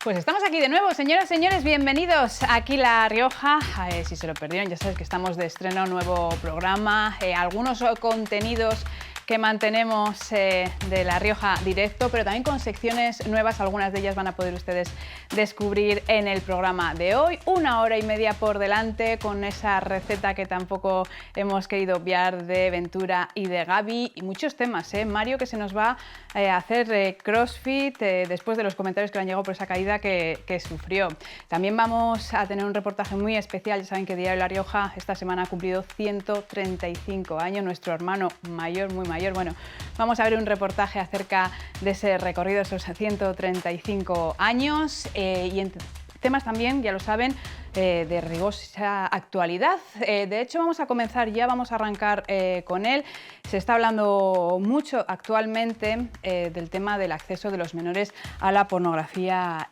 Pues estamos aquí de nuevo, señoras y señores, bienvenidos aquí La Rioja. Si se lo perdieron, ya sabes que estamos de estreno, nuevo programa, algunos contenidos que mantenemos de La Rioja directo, pero también con secciones nuevas, algunas de ellas van a poder ustedes descubrir en el programa de hoy. 1 hora y media por delante con esa receta que tampoco hemos querido obviar de Ventura y de Gaby, y muchos temas, Mario, que se nos va a hacer CrossFit después de los comentarios que le han llegado por esa caída que sufrió. También vamos a tener un reportaje muy especial. Ya saben que Diario La Rioja esta semana ha cumplido 135 años, nuestro hermano mayor, muy mayor. Bueno, vamos a ver un reportaje acerca de ese recorrido, esos 135 años y en temas también, ya lo saben, de rigurosa actualidad. De hecho, vamos a comenzar ya, vamos a arrancar con él. Se está hablando mucho actualmente del tema del acceso de los menores a la pornografía.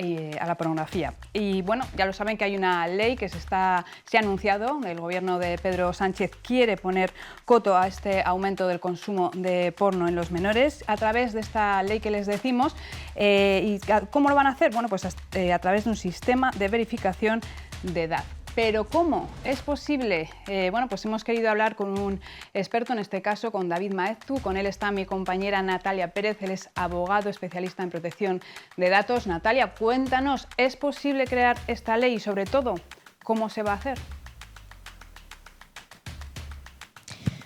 Y bueno, ya lo saben que hay una ley que se ha anunciado. El gobierno de Pedro Sánchez quiere poner coto a este aumento del consumo de porno en los menores a través de esta ley que les decimos. ¿Y cómo lo van a hacer? Bueno, pues a través de un sistema de verificación de edad. ¿Pero cómo es posible? Bueno, pues hemos querido hablar con un experto, en este caso con David Maeztu. Con él está mi compañera Natalia Pérez, él es abogado especialista en protección de datos. Natalia, cuéntanos, ¿es posible crear esta ley y sobre todo, cómo se va a hacer?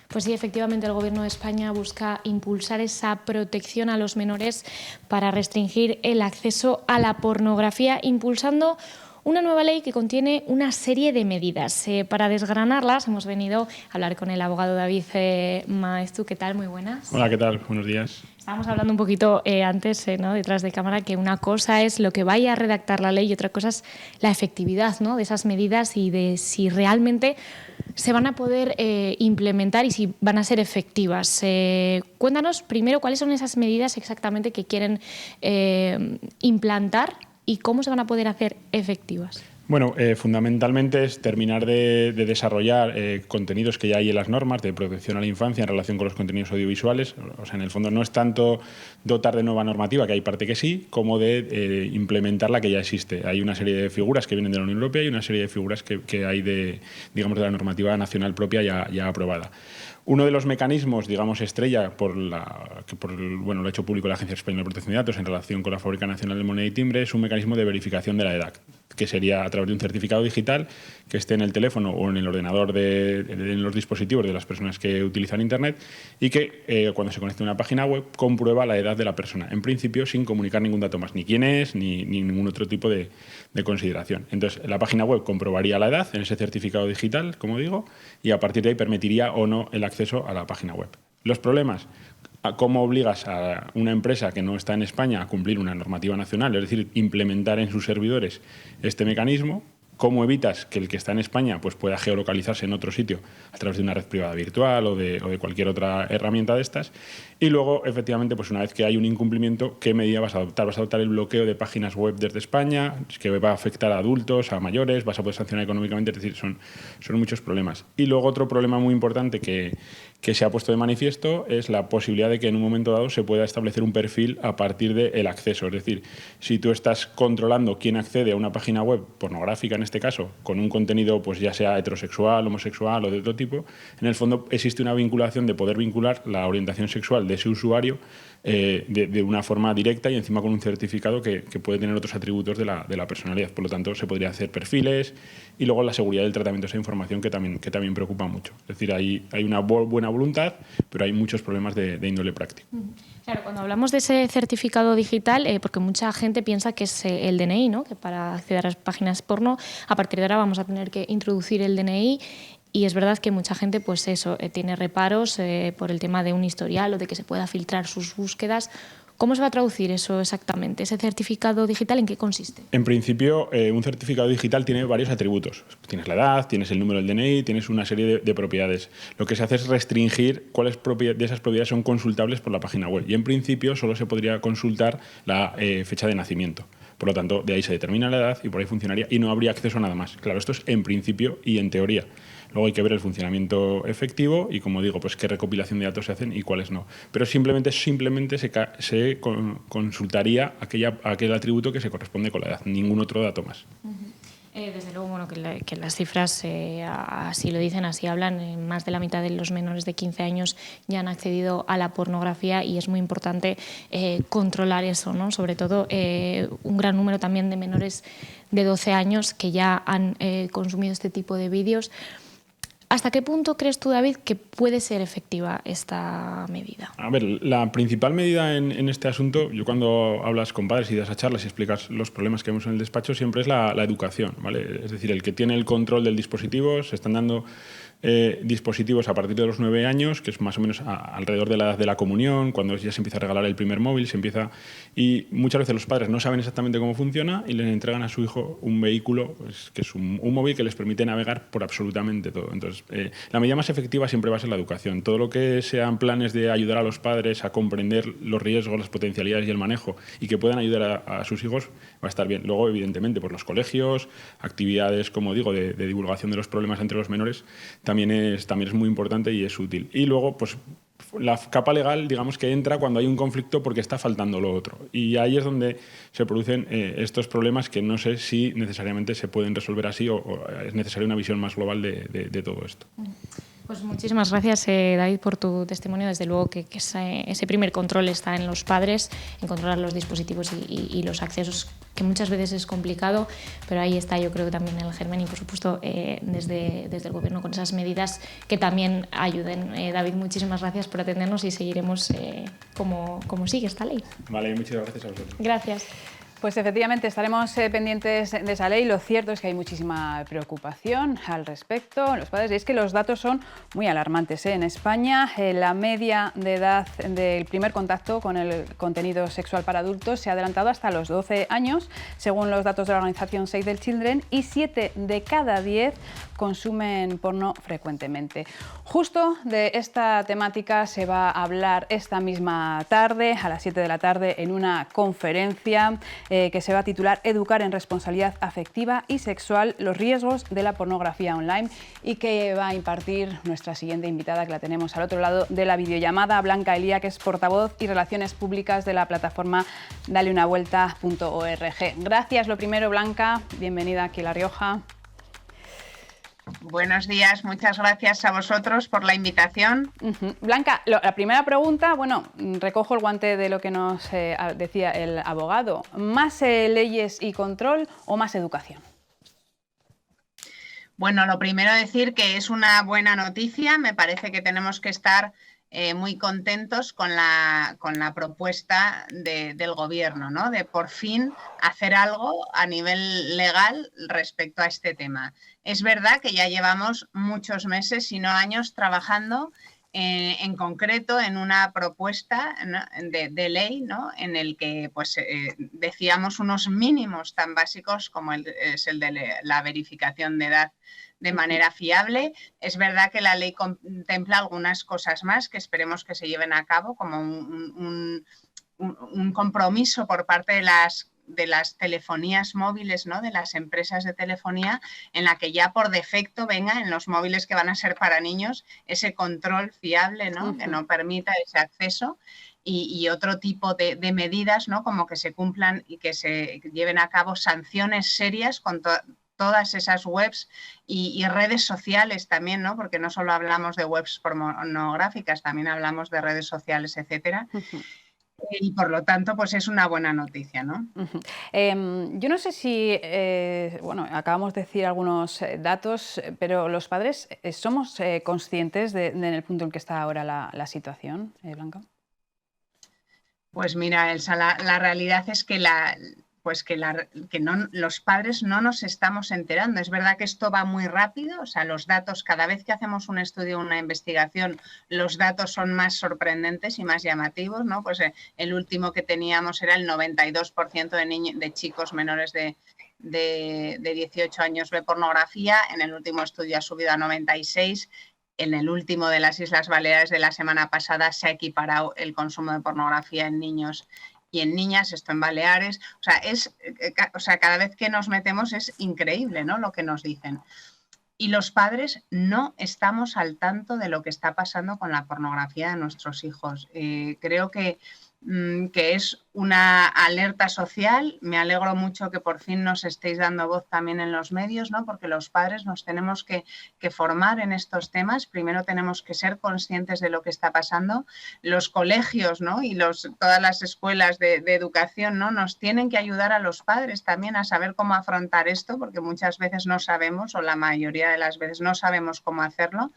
Pues sí, efectivamente el Gobierno de España busca impulsar esa protección a los menores para restringir el acceso a la pornografía, impulsando una nueva ley que contiene una serie de medidas. Para desgranarlas hemos venido a hablar con el abogado David Maeztu. ¿Qué tal? Muy buenas. Hola, ¿qué tal? Buenos días. Estábamos hablando un poquito antes, ¿no? Detrás de cámara, que una cosa es lo que vaya a redactar la ley y otra cosa es la efectividad, ¿no?, de esas medidas y de si realmente se van a poder implementar y si van a ser efectivas. Cuéntanos primero cuáles son esas medidas exactamente que quieren implantar y cómo se van a poder hacer efectivas. Bueno, fundamentalmente es terminar de desarrollar contenidos que ya hay en las normas de protección a la infancia en relación con los contenidos audiovisuales. O sea, en el fondo no es tanto dotar de nueva normativa, que hay parte que sí, como de implementar la que ya existe. Hay una serie de figuras que vienen de la Unión Europea y una serie de figuras que hay de la normativa nacional propia ya aprobada. Uno de los mecanismos, digamos, estrella lo ha hecho público la Agencia Española de Protección de Datos en relación con la Fábrica Nacional de Moneda y Timbre, es un mecanismo de verificación de la edad, que sería a través de un certificado digital que esté en el teléfono o en el ordenador en los dispositivos de las personas que utilizan Internet y que cuando se conecta a una página web comprueba la edad de la persona, en principio sin comunicar ningún dato más, ni quién es, ni ningún otro tipo de consideración. Entonces, la página web comprobaría la edad en ese certificado digital, como digo, y a partir de ahí permitiría o no el acceso a la página web. Los problemas: ¿cómo obligas a una empresa que no está en España a cumplir una normativa nacional, es decir, implementar en sus servidores este mecanismo? ¿Cómo evitas que el que está en España pues pueda geolocalizarse en otro sitio a través de una red privada virtual o de cualquier otra herramienta de estas? Y luego, efectivamente, pues una vez que hay un incumplimiento, ¿qué medida vas a adoptar? ¿Vas a adoptar el bloqueo de páginas web desde España, que va a afectar a adultos, a mayores? ¿Vas a poder sancionar económicamente? Es decir, son muchos problemas. Y luego otro problema muy importante que se ha puesto de manifiesto es la posibilidad de que en un momento dado se pueda establecer un perfil a partir del acceso. Es decir, si tú estás controlando quién accede a una página web pornográfica, en este caso, con un contenido pues ya sea heterosexual, homosexual o de otro tipo, en el fondo existe una vinculación de poder vincular la orientación sexual de ese usuario de una forma directa y encima con un certificado que puede tener otros atributos de la personalidad. Por lo tanto, se podría hacer perfiles y luego la seguridad del tratamiento de esa información que también preocupa mucho. Es decir, hay una buena voluntad, pero hay muchos problemas de índole práctico. Claro, cuando hablamos de ese certificado digital, porque mucha gente piensa que es el DNI, ¿no?, que para acceder a las páginas porno, a partir de ahora vamos a tener que introducir el DNI. Y es verdad que mucha gente pues tiene reparos por el tema de un historial o de que se pueda filtrar sus búsquedas. ¿Cómo se va a traducir eso exactamente? ¿Ese certificado digital en qué consiste? En principio, un certificado digital tiene varios atributos. Tienes la edad, tienes el número del DNI, tienes una serie de propiedades. Lo que se hace es restringir cuáles de esas propiedades son consultables por la página web. Y en principio solo se podría consultar la fecha de nacimiento. Por lo tanto, de ahí se determina la edad y por ahí funcionaría y no habría acceso a nada más. Claro, esto es en principio y en teoría. Luego hay que ver el funcionamiento efectivo y, como digo, pues qué recopilación de datos se hacen y cuáles no. Pero simplemente se consultaría aquel atributo que se corresponde con la edad, ningún otro dato más. Desde luego, bueno, que las cifras así lo dicen, así hablan. Más de la mitad de los menores de 15 años ya han accedido a la pornografía y es muy importante controlar eso, ¿no? Sobre todo un gran número también de menores de 12 años que ya han consumido este tipo de vídeos. ¿Hasta qué punto crees tú, David, que puede ser efectiva esta medida? A ver, la principal medida en este asunto, yo cuando hablas con padres y das a charlas y explicas los problemas que vemos en el despacho, siempre es la educación, ¿vale? Es decir, el que tiene el control del dispositivo, se están dando dispositivos a partir de los 9 años, que es más o menos alrededor de la edad de la comunión, cuando ya se empieza a regalar el primer móvil, y muchas veces los padres no saben exactamente cómo funciona y les entregan a su hijo un vehículo, pues, que es un móvil que les permite navegar por absolutamente todo. Entonces, la medida más efectiva siempre va a ser la educación. Todo lo que sean planes de ayudar a los padres a comprender los riesgos, las potencialidades y el manejo y que puedan ayudar a sus hijos va a estar bien. Luego, evidentemente, por los colegios, actividades, como digo, de divulgación de los problemas entre los menores, también es muy importante y es útil. Y luego, pues, la capa legal, digamos que entra cuando hay un conflicto porque está faltando lo otro. Y ahí es donde se producen estos problemas que no sé si necesariamente se pueden resolver así o es necesaria una visión más global de todo esto. Pues muchísimas gracias, David, por tu testimonio. Desde luego que ese primer control está en los padres, en controlar los dispositivos y los accesos, que muchas veces es complicado, pero ahí está, yo creo que también el germen y, por supuesto, desde el Gobierno con esas medidas que también ayuden. David, muchísimas gracias por atendernos y seguiremos cómo sigue esta ley. Vale, muchas gracias a vosotros. Gracias. Pues efectivamente estaremos pendientes de esa ley. Lo cierto es que hay muchísima preocupación al respecto en los padres, y es que los datos son muy alarmantes. En España, la media de edad del primer contacto con el contenido sexual para adultos se ha adelantado hasta los 12 años, según los datos de la organización Save the Children, y 7 de cada 10 consumen porno frecuentemente. Justo de esta temática se va a hablar esta misma tarde, a las 7 de la tarde, en una conferencia que se va a titular Educar en responsabilidad afectiva y sexual, los riesgos de la pornografía online, y que va a impartir nuestra siguiente invitada, que la tenemos al otro lado de la videollamada, Blanca Elía, que es portavoz y relaciones públicas de la plataforma daleunavuelta.org. Gracias, lo primero, Blanca, bienvenida aquí a La Rioja. Buenos días, muchas gracias a vosotros por la invitación. Blanca, la primera pregunta, bueno, recojo el guante de lo que nos decía el abogado. ¿Más leyes y control o más educación? Bueno, lo primero decir que es una buena noticia. Me parece que tenemos que estar muy contentos con la propuesta del Gobierno, ¿no? De por fin hacer algo a nivel legal respecto a este tema. Es verdad que ya llevamos muchos meses, si no años, trabajando en concreto en una propuesta, ¿no?, de ley, ¿no?, en el que pues, decíamos unos mínimos tan básicos como es el de la verificación de edad de manera fiable. Es verdad que la ley contempla algunas cosas más que esperemos que se lleven a cabo, como un compromiso por parte de las telefonías móviles, ¿no?, de las empresas de telefonía, en la que ya por defecto venga en los móviles que van a ser para niños ese control fiable, ¿no?, que no permita ese acceso, y otro tipo de medidas, ¿no?, como que se cumplan y que se lleven a cabo sanciones serias con todas esas webs y redes sociales también, ¿no?, porque no solo hablamos de webs pornográficas, también hablamos de redes sociales, etcétera. Y por lo tanto, pues es una buena noticia, ¿no? Yo no sé si, bueno, acabamos de decir algunos datos, pero los padres somos conscientes en el punto en que está ahora la situación, Blanca. Pues mira, Elsa, la realidad es que los padres no nos estamos enterando. Es verdad que esto va muy rápido, o sea, los datos, cada vez que hacemos un estudio, una investigación, los datos son más sorprendentes y más llamativos, ¿no? Pues el último que teníamos era el 92% de chicos menores de 18 años ve pornografía. En el último estudio ha subido a 96%. En el último de las Islas Baleares de la semana pasada se ha equiparado el consumo de pornografía en niños y en niñas, esto en Baleares. O sea, cada vez que nos metemos es increíble, ¿no?, lo que nos dicen. Y los padres no estamos al tanto de lo que está pasando con la pornografía de nuestros hijos. Creo que es una alerta social. Me alegro mucho que por fin nos estéis dando voz también en los medios, ¿no? Porque los padres nos tenemos que formar en estos temas. Primero tenemos que ser conscientes de lo que está pasando. Los colegios, ¿no? Y todas las escuelas de educación, ¿no? Nos tienen que ayudar a los padres también a saber cómo afrontar esto, porque muchas veces no sabemos, o la mayoría de las veces no sabemos cómo hacerlo.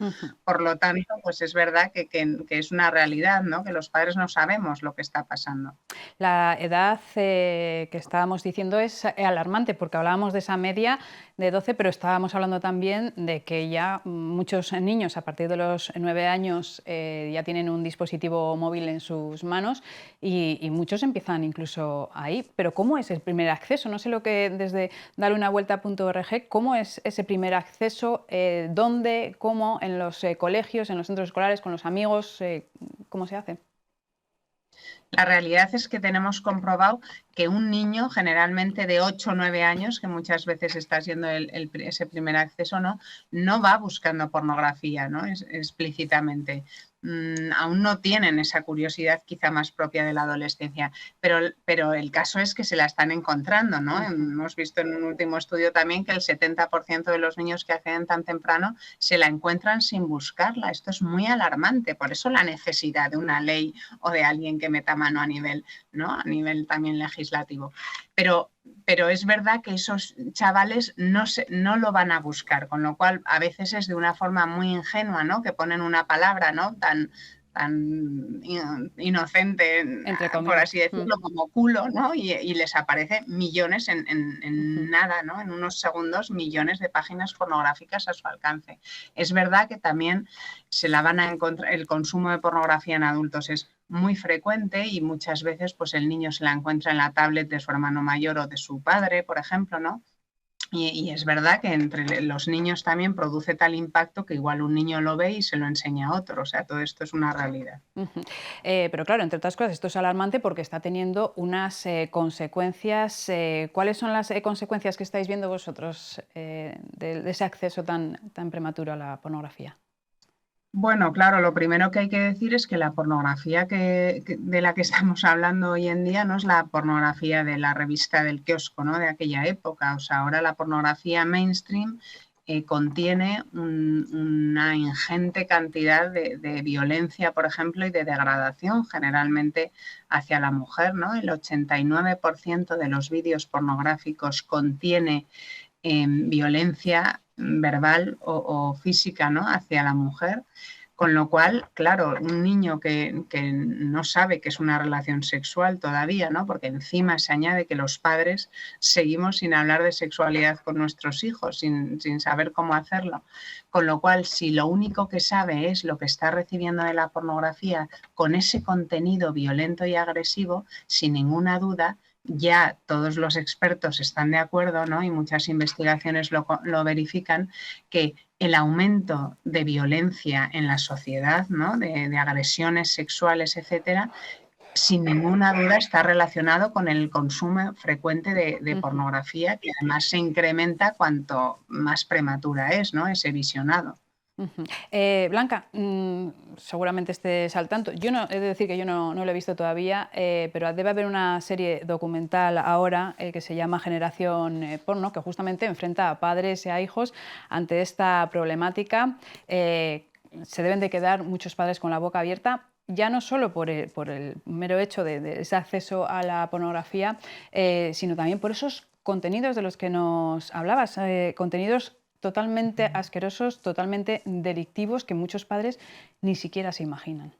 Por lo tanto, pues es verdad que es una realidad, ¿no? Que los padres no sabemos lo que está pasando. La edad que estábamos diciendo es alarmante, porque hablábamos de esa media de 12, pero estábamos hablando también de que ya muchos niños a partir de los 9 años ya tienen un dispositivo móvil en sus manos y muchos empiezan incluso ahí. Pero ¿cómo es el primer acceso? No sé lo que desde dareunavuelta.org, ¿cómo es ese primer acceso? ¿Dónde? ¿Cómo? ¿En los colegios, en los centros escolares, con los amigos? ¿Cómo se hace? La realidad es que tenemos comprobado que un niño generalmente de 8 o 9 años, que muchas veces está siendo ese primer acceso, no va buscando pornografía, ¿no? Explícitamente. Aún no tienen esa curiosidad quizá más propia de la adolescencia, pero el caso es que se la están encontrando, ¿no? Hemos visto en un último estudio también que el 70% de los niños que acceden tan temprano se la encuentran sin buscarla. Esto es muy alarmante, por eso la necesidad de una ley o de alguien que meta mano a nivel, ¿no? A nivel también legislativo. Pero es verdad que esos chavales no lo van a buscar, con lo cual a veces es de una forma muy ingenua, ¿no? Que ponen una palabra, ¿no? tan inocente, por así decirlo, como culo, ¿no? Y les aparece millones en nada, ¿no? En unos segundos, millones de páginas pornográficas a su alcance. Es verdad que también se la van a encontrar, el consumo de pornografía en adultos es muy frecuente y muchas veces pues el niño se la encuentra en la tablet de su hermano mayor o de su padre, por ejemplo, ¿no? Y es verdad que entre los niños también produce tal impacto que igual un niño lo ve y se lo enseña a otro. O sea, todo esto es una realidad. Pero claro, entre otras cosas, esto es alarmante porque está teniendo unas consecuencias. ¿Cuáles son las consecuencias que estáis viendo vosotros de ese acceso tan prematuro a la pornografía? Bueno, claro, lo primero que hay que decir es que la pornografía de la que estamos hablando hoy en día no es la pornografía de la revista del kiosco, ¿no? De aquella época. O sea, ahora la pornografía mainstream contiene una ingente cantidad de violencia, por ejemplo, y de degradación generalmente hacia la mujer, ¿no? El 89% de los vídeos pornográficos contiene violencia verbal o física, ¿no? Hacia la mujer, con lo cual, claro, un niño que no sabe que es una relación sexual todavía, ¿no? Porque encima se añade que los padres seguimos sin hablar de sexualidad con nuestros hijos, sin saber cómo hacerlo, con lo cual, si lo único que sabe es lo que está recibiendo de la pornografía con ese contenido violento y agresivo, sin ninguna duda, ya todos los expertos están de acuerdo, ¿no? Y muchas investigaciones lo verifican, que el aumento de violencia en la sociedad, ¿no? de agresiones sexuales, etcétera, sin ninguna duda está relacionado con el consumo frecuente de pornografía, que además se incrementa cuanto más prematura es, ¿no? Ese visionado. Blanca, seguramente estés al tanto. Yo no, he de decir que yo no lo he visto todavía, pero debe haber una serie documental ahora que se llama Generación Porno, que justamente enfrenta a padres y a hijos ante esta problemática. Se deben de quedar muchos padres con la boca abierta, ya no solo por el mero hecho de ese acceso a la pornografía, sino también por esos contenidos de los que nos hablabas, contenidos totalmente asquerosos, totalmente delictivos, que muchos padres ni siquiera se imaginan.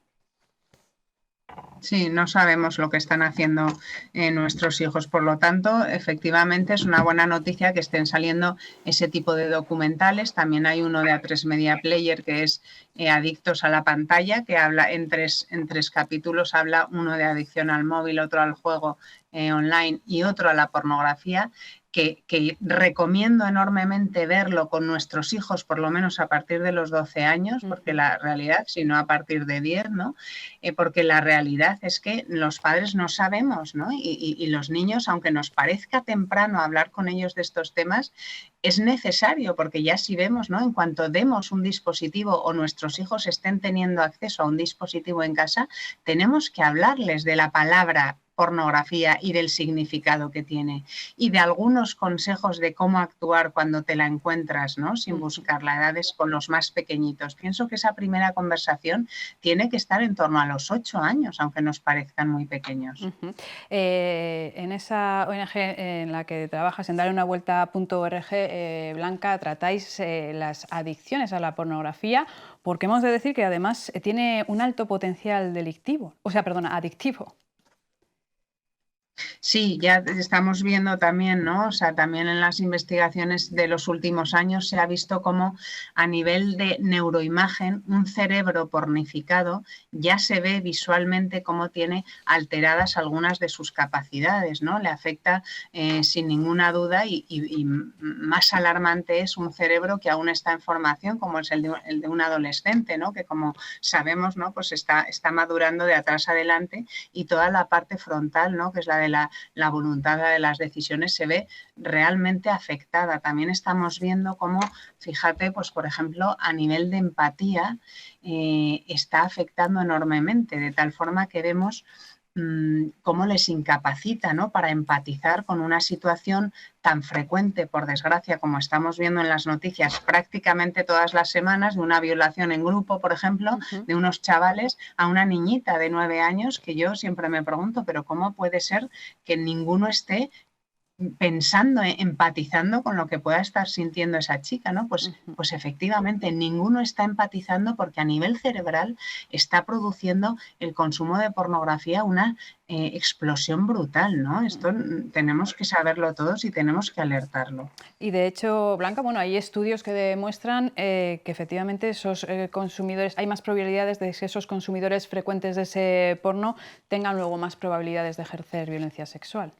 Sí, no sabemos lo que están haciendo nuestros hijos. Por lo tanto, efectivamente es una buena noticia que estén saliendo ese tipo de documentales. También hay uno de A3 Media Player que es Adictos a la pantalla, que habla en tres capítulos, habla uno de adicción al móvil, otro al juego online y otro a la pornografía, que recomiendo enormemente verlo con nuestros hijos, por lo menos a partir de los 12 años, porque la realidad, si no a partir de 10, ¿no? Porque la realidad es que los padres no sabemos, ¿no? Y los niños, aunque nos parezca temprano hablar con ellos de estos temas, es necesario, porque ya si vemos, ¿no? En cuanto demos un dispositivo o nuestros hijos estén teniendo acceso a un dispositivo en casa, tenemos que hablarles de la palabra pornografía y del significado que tiene y de algunos consejos de cómo actuar cuando te la encuentras, ¿no? Sin buscarla, edades con los más pequeñitos. Pienso que esa primera conversación tiene que estar en torno a los 8 años, aunque nos parezcan muy pequeños. En esa ONG en la que trabajas, en dareunavuelta.org, Blanca, tratáis las adicciones a la pornografía, porque hemos de decir que además tiene un alto potencial adictivo. Sí, ya estamos viendo también, ¿no? O sea, también en las investigaciones de los últimos años se ha visto cómo a nivel de neuroimagen un cerebro pornificado ya se ve visualmente cómo tiene alteradas algunas de sus capacidades, ¿no? Le afecta sin ninguna duda y más alarmante es un cerebro que aún está en formación, como es el de un adolescente, ¿no? Que como sabemos, ¿no? Pues está madurando de atrás adelante y toda la parte frontal, ¿no? Que es la de la voluntad de las decisiones, se ve realmente afectada. También estamos viendo cómo, fíjate, pues por ejemplo, a nivel de empatía está afectando enormemente, de tal forma que vemos cómo les incapacita, ¿no? Para empatizar con una situación tan frecuente, por desgracia, como estamos viendo en las noticias prácticamente todas las semanas, de una violación en grupo, por ejemplo, de unos chavales a una niñita de 9 años, que yo siempre me pregunto, pero ¿cómo puede ser que ninguno esté pensando, empatizando con lo que pueda estar sintiendo esa chica, ¿no? Pues efectivamente, ninguno está empatizando porque a nivel cerebral está produciendo el consumo de pornografía una explosión brutal, ¿no? Esto tenemos que saberlo todos y tenemos que alertarlo. Y de hecho, Blanca, bueno, hay estudios que demuestran que efectivamente esos consumidores, hay más probabilidades de que esos consumidores frecuentes de ese porno tengan luego más probabilidades de ejercer violencia sexual.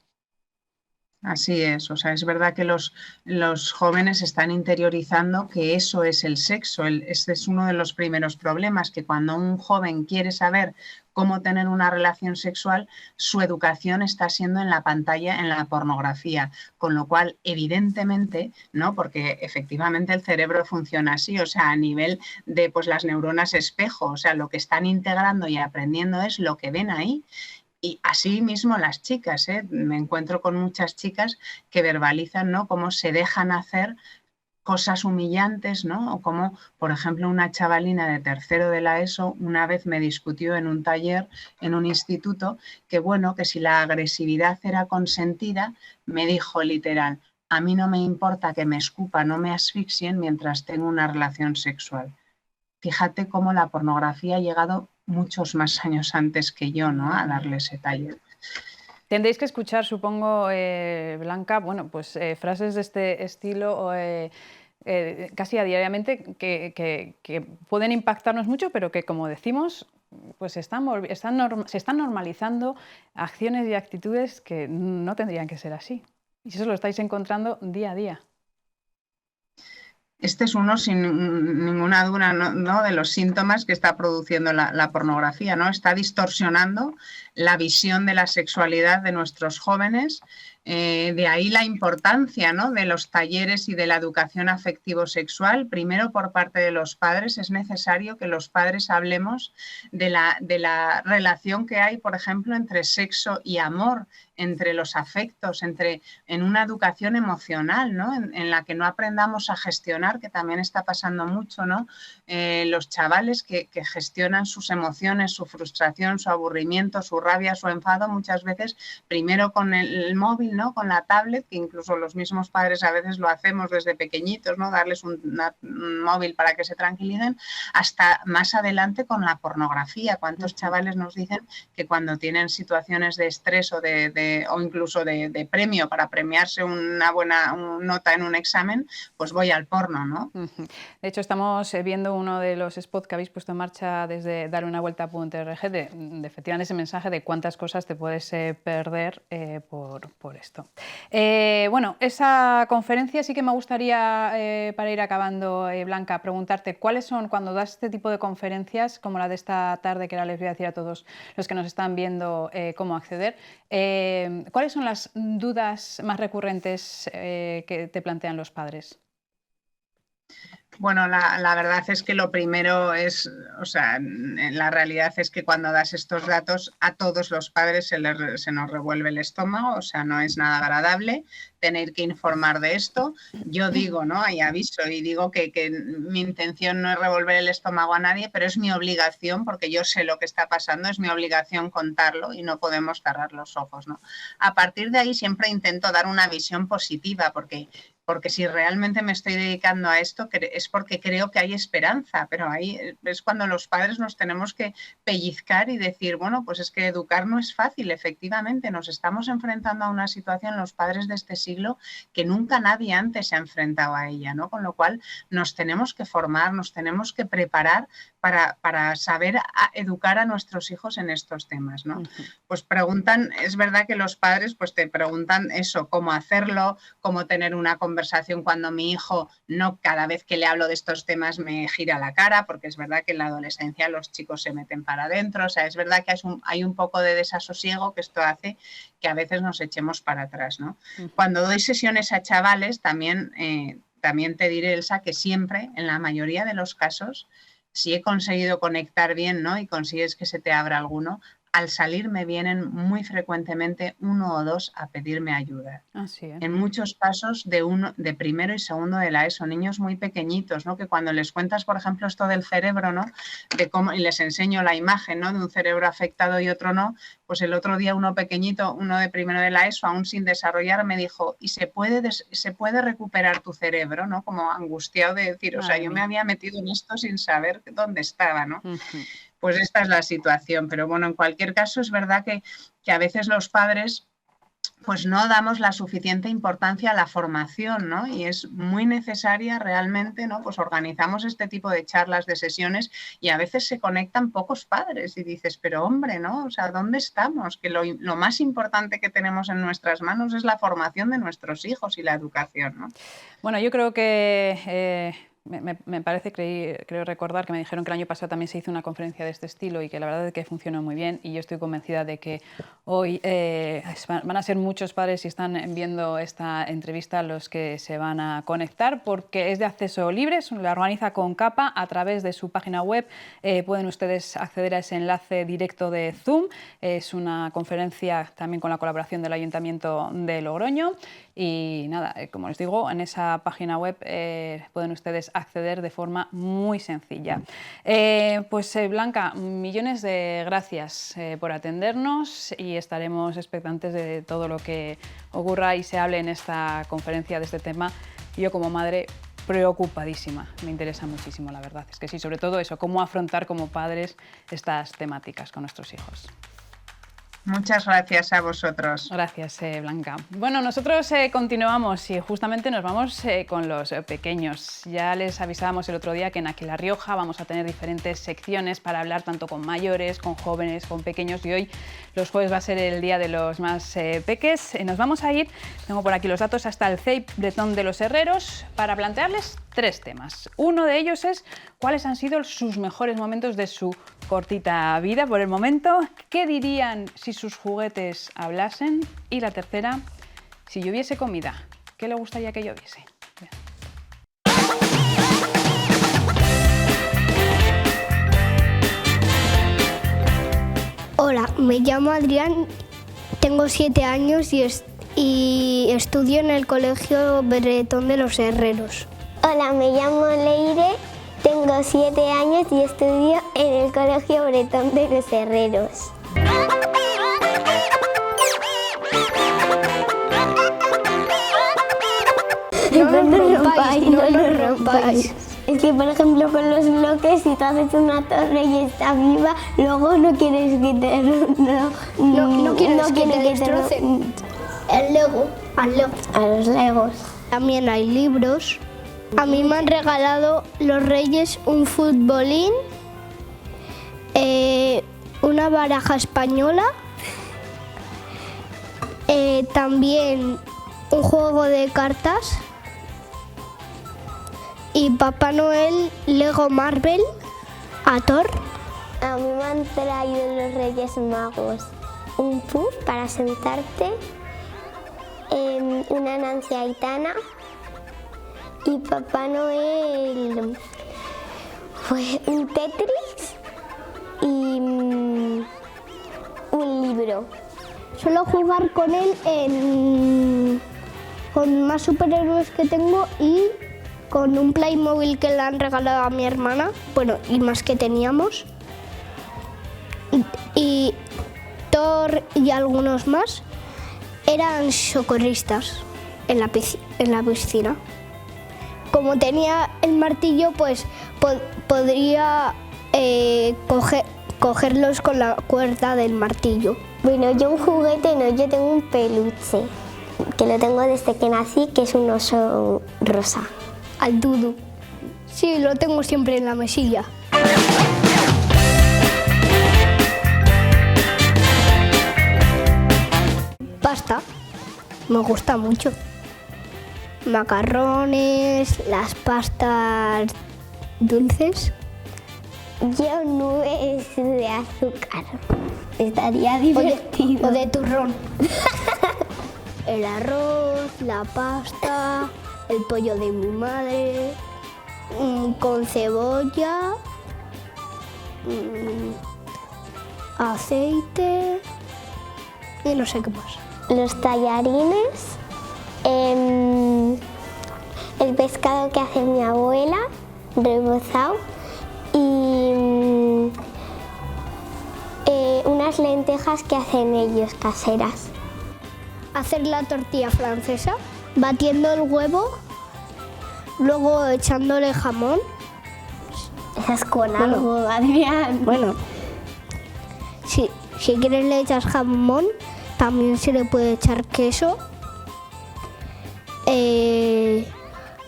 Así es, o sea, es verdad que los jóvenes están interiorizando que eso es el sexo. Este es uno de los primeros problemas, que cuando un joven quiere saber cómo tener una relación sexual, su educación está siendo en la pantalla, en la pornografía, con lo cual, evidentemente, ¿no? Porque efectivamente el cerebro funciona así, o sea, a nivel de pues, las neuronas espejo, o sea, lo que están integrando y aprendiendo es lo que ven ahí. Y así mismo las chicas, me encuentro con muchas chicas que verbalizan, ¿no? Cómo se dejan hacer cosas humillantes, ¿no? O como, por ejemplo, una chavalina de tercero de la ESO una vez me discutió en un taller, en un instituto, que bueno, que si la agresividad era consentida, me dijo literal, a mí no me importa que me escupan o me asfixien mientras tengo una relación sexual. Fíjate cómo la pornografía ha llegado muchos más años antes que yo, ¿no? A darle ese taller. Tendréis que escuchar, supongo, Blanca, bueno, pues frases de este estilo casi a diariamente que pueden impactarnos mucho, pero que, como decimos, pues se están normalizando acciones y actitudes que no tendrían que ser así. Y eso lo estáis encontrando día a día. Este es uno, sin ninguna duda, ¿no? De los síntomas que está produciendo la pornografía, ¿no? Está distorsionando la visión de la sexualidad de nuestros jóvenes. De ahí la importancia, ¿no? De los talleres y de la educación afectivo-sexual. Primero, por parte de los padres, es necesario que los padres hablemos de la relación que hay, por ejemplo, entre sexo y amor, entre los afectos, en una educación emocional, ¿no? En la que no aprendamos a gestionar, que también está pasando mucho, ¿no? Los chavales que gestionan sus emociones, su frustración, su aburrimiento, su rabia, su enfado, muchas veces primero con el móvil, ¿no? Con la tablet, que incluso los mismos padres a veces lo hacemos desde pequeñitos, ¿no? Darles un móvil para que se tranquilicen, hasta más adelante con la pornografía. ¿Cuántos chavales nos dicen que cuando tienen situaciones de estrés o de o incluso de premio para premiarse una buena nota en un examen, pues voy al porno, ¿no? De hecho, estamos viendo uno de los spots que habéis puesto en marcha desde darunnavuelta.org de efectivamente ese mensaje de cuántas cosas te puedes perder por esto. Bueno, esa conferencia sí que me gustaría, para ir acabando, Blanca, preguntarte cuáles son, cuando das este tipo de conferencias, como la de esta tarde, que ahora les voy a decir a todos los que nos están viendo cómo acceder, ¿cuáles son las dudas más recurrentes que te plantean los padres? Bueno, la verdad es que lo primero es, o sea, la realidad es que cuando das estos datos a todos los padres se nos revuelve el estómago, o sea, no es nada agradable tener que informar de esto. Yo digo, ¿no? Y aviso y digo que mi intención no es revolver el estómago a nadie, pero es mi obligación, porque yo sé lo que está pasando, es mi obligación contarlo y no podemos cerrar los ojos, ¿no? A partir de ahí siempre intento dar una visión positiva, porque si realmente me estoy dedicando a esto es porque creo que hay esperanza, pero ahí es cuando los padres nos tenemos que pellizcar y decir, bueno, pues es que educar no es fácil, efectivamente, nos estamos enfrentando a una situación, los padres de este siglo, que nunca nadie antes se ha enfrentado a ella, ¿no? Con lo cual nos tenemos que formar, nos tenemos que preparar para saber educar a nuestros hijos en estos temas, ¿no? Pues preguntan, es verdad que los padres pues te preguntan eso, cómo hacerlo, cómo tener una conversación cuando mi hijo no cada vez que le hablo de estos temas me gira la cara, porque es verdad que en la adolescencia los chicos se meten para adentro, o sea, es verdad que hay un poco de desasosiego que esto hace que a veces nos echemos para atrás, ¿no? Cuando doy sesiones a chavales también te diré, Elsa, que siempre, en la mayoría de los casos, si he conseguido conectar bien, ¿no? Y consigues que se te abra alguno, al salir me vienen muy frecuentemente 1 o 2 a pedirme ayuda. Así es. En muchos casos de primero y segundo de la ESO, niños muy pequeñitos, ¿no? Que cuando les cuentas, por ejemplo, esto del cerebro, ¿no? De cómo, y les enseño la imagen, ¿no? De un cerebro afectado y otro no, pues el otro día uno pequeñito, uno de primero de la ESO, aún sin desarrollar, me dijo, ¿y se puede recuperar tu cerebro? ¿No? Como angustiado de decir, o sea, yo me había metido en esto sin saber dónde estaba, ¿no? Pues esta es la situación, pero bueno, en cualquier caso es verdad que a veces los padres pues no damos la suficiente importancia a la formación, ¿no? Y es muy necesaria realmente, ¿no? Pues organizamos este tipo de charlas, de sesiones y a veces se conectan pocos padres y dices, pero hombre, ¿no? O sea, ¿dónde estamos? Que lo más importante que tenemos en nuestras manos es la formación de nuestros hijos y la educación, ¿no? Bueno, yo creo que... Me parece, creo recordar que me dijeron que el año pasado también se hizo una conferencia de este estilo y que la verdad es que funcionó muy bien y yo estoy convencida de que hoy van a ser muchos padres, si están viendo esta entrevista, los que se van a conectar, porque es de acceso libre, la organiza Concapa a través de su página web. Pueden ustedes acceder a ese enlace directo de Zoom. Es una conferencia también con la colaboración del Ayuntamiento de Logroño y nada, como les digo, en esa página web pueden ustedes acceder de forma muy sencilla. Pues Blanca, millones de gracias por atendernos y estaremos expectantes de todo lo que ocurra y se hable en esta conferencia de este tema. Yo como madre preocupadísima, me interesa muchísimo, la verdad. Es que sí, sobre todo eso, cómo afrontar como padres estas temáticas con nuestros hijos. Muchas gracias a vosotros. Gracias, Blanca. Bueno, nosotros continuamos y justamente nos vamos con los pequeños. Ya les avisábamos el otro día que en Aquí La Rioja vamos a tener diferentes secciones para hablar tanto con mayores, con jóvenes, con pequeños y hoy los jueves va a ser el día de los más peques. Nos vamos a ir, tengo por aquí los datos, hasta el CEIP Bretón de los Herreros para plantearles 3 temas. Uno de ellos es cuáles han sido sus mejores momentos de su cortita vida por el momento, qué dirían si sus juguetes hablasen y la tercera, si lloviese comida, ¿qué le gustaría que lloviese? Bien. Hola, me llamo Adrián, tengo 7 años y estudio en el Colegio Bretón de los Herreros. Hola, me llamo Leire, tengo 7 años y estudio en el Colegio Bretón de los Herreros. No lo rompáis, no lo rompáis. Es que, por ejemplo, con los bloques, si tú haces una torre y está viva, luego no quieres que te... No quieres que te destrocen. El Lego. A los Legos. También hay libros. A mí me han regalado los Reyes un futbolín, una baraja española, también un juego de cartas y Papá Noel Lego Marvel a Thor. A mí me han traído los Reyes Magos un puff para sentarte, una Nancy Aitana y Papá Noel fue un Tetris y un libro. Suelo jugar con él con más superhéroes que tengo y con un Playmobil que le han regalado a mi hermana, bueno, y más que teníamos. Y Thor y algunos más eran socorristas en la piscina. Como tenía el martillo, pues podría cogerlos con la cuerda del martillo. Bueno, yo un juguete no, yo tengo un peluche, que lo tengo desde que nací, que es un oso rosa. Al Dudu. Sí, lo tengo siempre en la mesilla. Pasta. Me gusta mucho. Macarrones, las pastas dulces. Yo nubes de azúcar. Estaría divertido. O de turrón. El arroz, la pasta, el pollo de mi madre, con cebolla, aceite y no sé qué más. Los tallarines, el pescado que hace mi abuela, rebozado, y unas lentejas que hacen ellos caseras. Hacer la tortilla francesa, batiendo el huevo, luego echándole jamón. Esa es con algo, Adrián. Bueno, si quieres le echas jamón, también se le puede echar queso.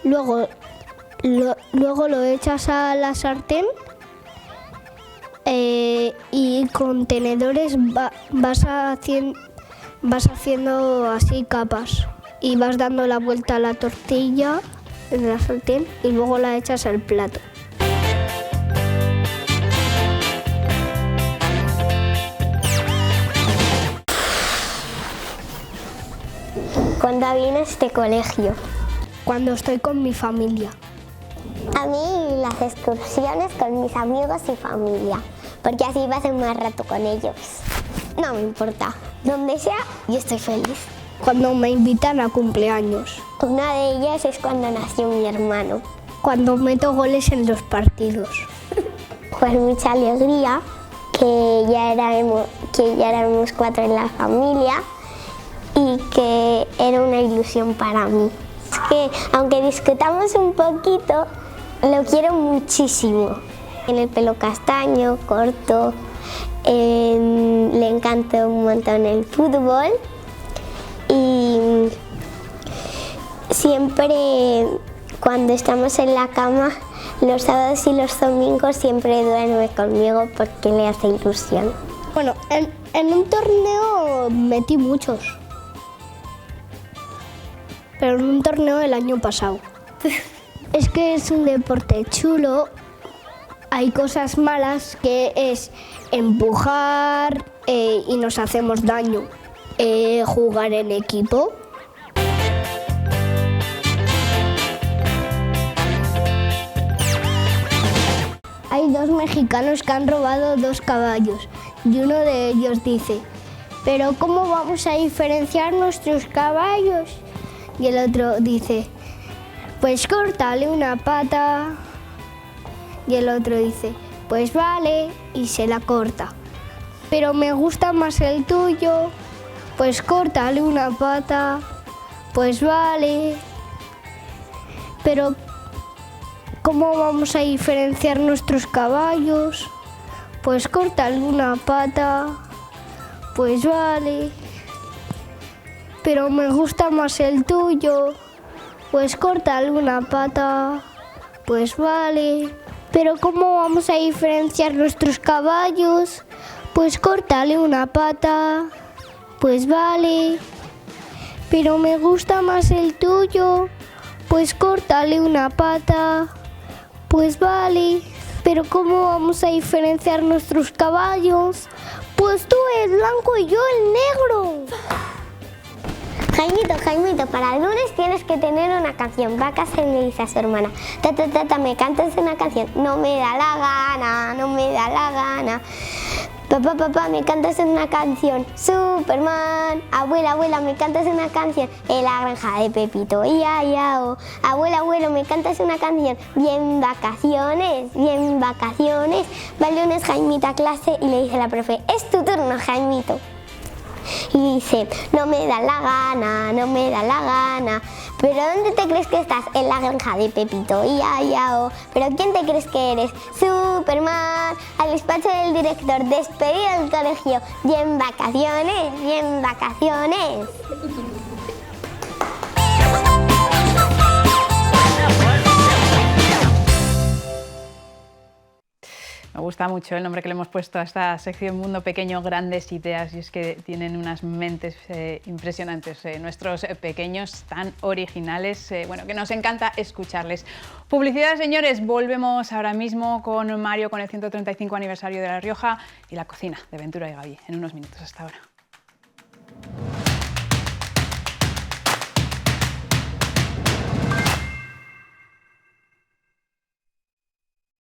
Luego lo echas a la sartén y con tenedores vas haciendo así capas y vas dando la vuelta a la tortilla en la sartén y luego la echas al plato. ¿Cuándo vienes de colegio? Cuando estoy con mi familia. A mí las excursiones con mis amigos y familia, porque así paso más rato con ellos. No me importa, donde sea, yo estoy feliz. Cuando me invitan a cumpleaños. Una de ellas es cuando nació mi hermano. Cuando meto goles en los partidos. Pues mucha alegría, que ya éramos 4 en la familia y que era una ilusión para mí. Es que aunque discutamos un poquito, lo quiero muchísimo. Tiene el pelo castaño, corto, le encanta un montón el fútbol y siempre cuando estamos en la cama, los sábados y los domingos siempre duerme conmigo porque le hace ilusión. Bueno, en un torneo metí muchos, pero en un torneo el año pasado. Es que es un deporte chulo. Hay cosas malas que es empujar y nos hacemos daño. Jugar en equipo. Hay 2 mexicanos que han robado 2 caballos y uno de ellos dice: ¿pero cómo vamos a diferenciar nuestros caballos? Y el otro dice: pues córtale una pata. Y el otro dice: pues vale, y se la corta. Pero me gusta más el tuyo. Pues córtale una pata. Pues vale. Pero ¿cómo vamos a diferenciar nuestros caballos? Pues córtale una pata, pues vale. Pero me gusta más el tuyo, pues córtale una pata, pues vale. Pero ¿cómo vamos a diferenciar nuestros caballos? Pues córtale una pata, pues vale. Pero me gusta más el tuyo, pues córtale una pata, pues vale. Pero ¿cómo vamos a diferenciar nuestros caballos? Pues tú el blanco y yo el negro. Jaimito, para el lunes tienes que tener una canción. Va a casa y le dice a su hermana: Tata, ¿me cantas una canción? No me da la gana. Papá, ¿me cantas una canción? Superman. Abuela, ¿me cantas una canción? En la granja de Pepito. Iao. Abuelo, ¿me cantas una canción? Bien vacaciones. Va el lunes Jaimito a clase y le dice a la profe: es tu turno, Jaimito. Y dice: no me da la gana. ¿Pero dónde te crees que estás? En la granja de Pepito. Iao. ¿Pero quién te crees que eres? Superman. Al despacho del director, despedido del colegio. Bien vacaciones. Me gusta mucho el nombre que le hemos puesto a esta sección Mundo Pequeño, grandes ideas, y es que tienen unas mentes impresionantes, nuestros pequeños tan originales, bueno, que nos encanta escucharles. Publicidad, señores, volvemos ahora mismo con Mario, con el 135 aniversario de La Rioja y la cocina de Ventura y Gaby en unos minutos. Hasta ahora.